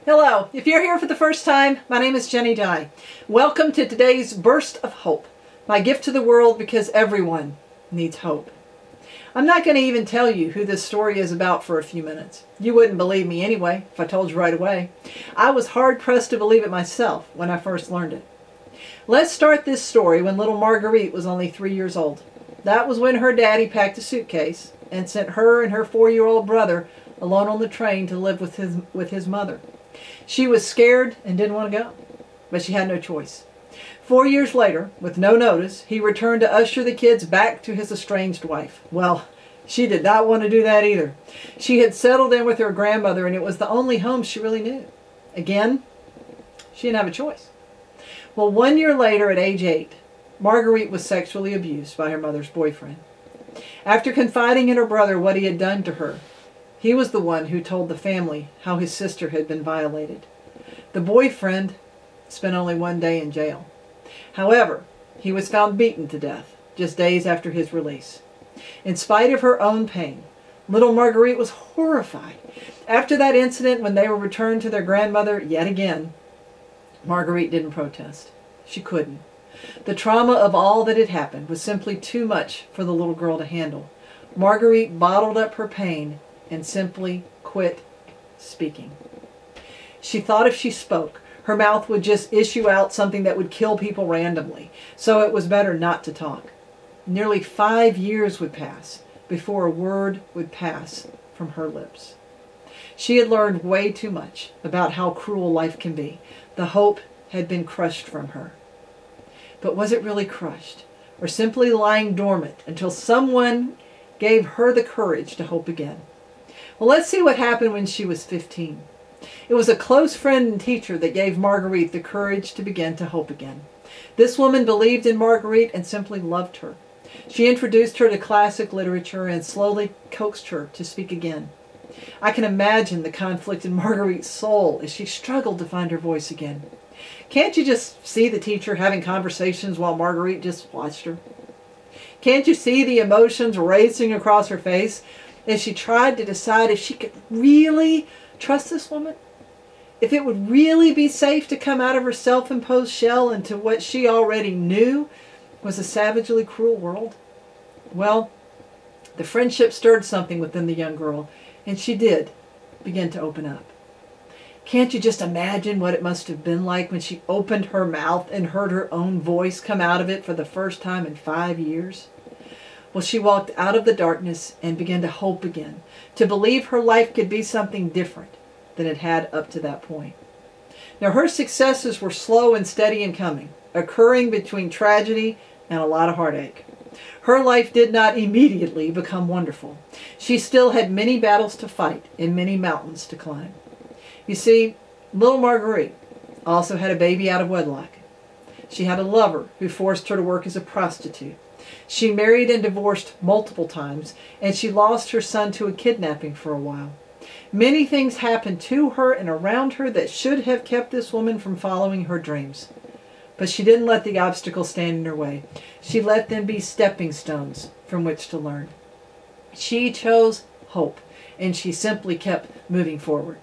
Hello, if you're here for the first time, my name is Jenny Dye. Welcome to today's Burst of Hope, my gift to the world because everyone needs hope. I'm not going to even tell you who this story is about for a few minutes. You wouldn't believe me anyway if I told you right away. I was hard-pressed to believe it myself when I first learned it. Let's start this story when little Marguerite was only 3 years old. That was when her daddy packed a suitcase and sent her and her 4-year-old brother alone on the train to live with his mother. She was scared and didn't want to go, but she had no choice. 4 years later, with no notice, he returned to usher the kids back to his estranged wife. Well, she did not want to do that either. She had settled in with her grandmother, and it was the only home she really knew. Again, she didn't have a choice. Well, 1 year later, at age 8, Marguerite was sexually abused by her mother's boyfriend. After confiding in her brother what he had done to her, he was the one who told the family how his sister had been violated. The boyfriend spent only 1 day in jail. However, he was found beaten to death just days after his release. In spite of her own pain, little Marguerite was horrified. After that incident, when they were returned to their grandmother yet again, Marguerite didn't protest. She couldn't. The trauma of all that had happened was simply too much for the little girl to handle. Marguerite bottled up her pain and simply quit speaking. She thought if she spoke, her mouth would just issue out something that would kill people randomly, so it was better not to talk. Nearly 5 years would pass before a word would pass from her lips. She had learned way too much about how cruel life can be. The hope had been crushed from her. But was it really crushed, or simply lying dormant until someone gave her the courage to hope again? Well, let's see what happened when she was 15. It was a close friend and teacher that gave Marguerite the courage to begin to hope again. This woman believed in Marguerite and simply loved her. She introduced her to classic literature and slowly coaxed her to speak again. I can imagine the conflict in Marguerite's soul as she struggled to find her voice again. Can't you just see the teacher having conversations while Marguerite just watched her? Can't you see the emotions racing across her face as she tried to decide if she could really trust this woman? If it would really be safe to come out of her self-imposed shell into what she already knew was a savagely cruel world? Well, the friendship stirred something within the young girl, and she did begin to open up. Can't you just imagine what it must have been like when she opened her mouth and heard her own voice come out of it for the first time in 5 years? Well, she walked out of the darkness and began to hope again, to believe her life could be something different than it had up to that point. Now, her successes were slow and steady in coming, occurring between tragedy and a lot of heartache. Her life did not immediately become wonderful. She still had many battles to fight and many mountains to climb. You see, little Marguerite also had a baby out of wedlock. She had a lover who forced her to work as a prostitute. She married and divorced multiple times, and she lost her son to a kidnapping for a while. Many things happened to her and around her that should have kept this woman from following her dreams. But she didn't let the obstacles stand in her way. She let them be stepping stones from which to learn. She chose hope, and she simply kept moving forward.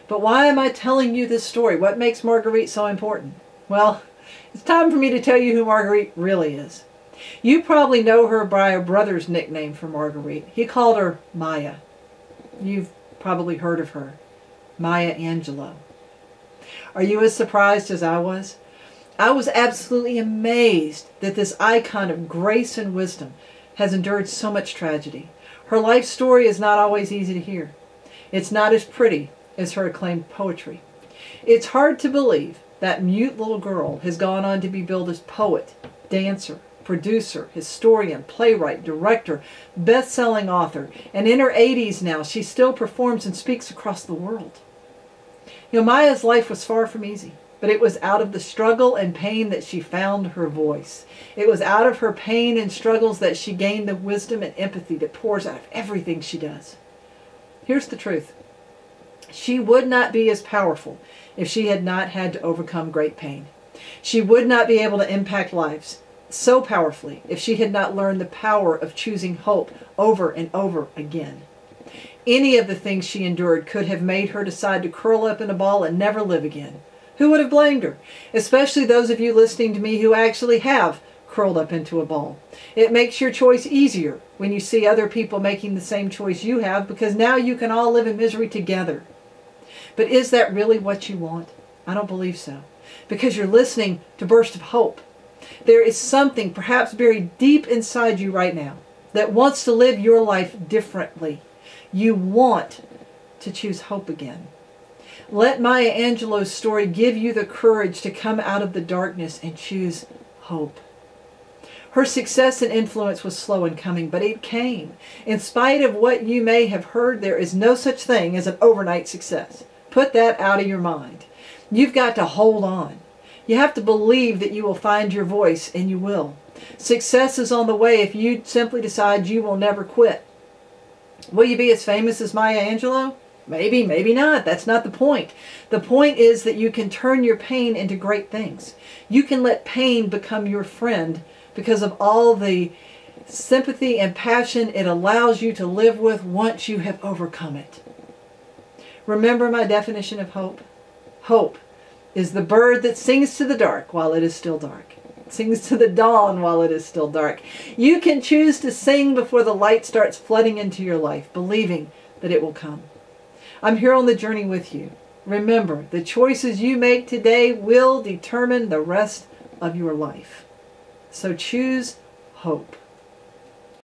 But why am I telling you this story? What makes Marguerite so important? Well, it's time for me to tell you who Marguerite really is. You probably know her by her brother's nickname for Marguerite. He called her Maya. You've probably heard of her, Maya Angelou. Are you as surprised as I was? I was absolutely amazed that this icon of grace and wisdom has endured so much tragedy. Her life story is not always easy to hear. It's not as pretty as her acclaimed poetry. It's hard to believe that mute little girl has gone on to be billed as poet, dancer, producer, historian, playwright, director, best-selling author, and in her 80s now, she still performs and speaks across the world. You know, Maya's life was far from easy, but it was out of the struggle and pain that she found her voice. It was out of her pain and struggles that she gained the wisdom and empathy that pours out of everything she does. Here's the truth. She would not be as powerful if she had not had to overcome great pain. She would not be able to impact lives so powerfully if she had not learned the power of choosing hope over and over again. Any of the things she endured could have made her decide to curl up in a ball and never live again. Who would have blamed her? Especially those of you listening to me who actually have curled up into a ball. It makes your choice easier when you see other people making the same choice you have, because now you can all live in misery together. But is that really what you want? I don't believe so. Because you're listening to Burst of Hope. There is something perhaps buried deep inside you right now that wants to live your life differently. You want to choose hope again. Let Maya Angelou's story give you the courage to come out of the darkness and choose hope. Her success and influence was slow in coming, but it came. In spite of what you may have heard, there is no such thing as an overnight success. Put that out of your mind. You've got to hold on. You have to believe that you will find your voice, and you will. Success is on the way if you simply decide you will never quit. Will you be as famous as Maya Angelou? Maybe, maybe not. That's not the point. The point is that you can turn your pain into great things. You can let pain become your friend because of all the sympathy and passion it allows you to live with once you have overcome it. Remember my definition of hope? Hope is the bird that sings to the dark while it is still dark. It sings to the dawn while it is still dark. You can choose to sing before the light starts flooding into your life, believing that it will come. I'm here on the journey with you. Remember, the choices you make today will determine the rest of your life. So choose hope.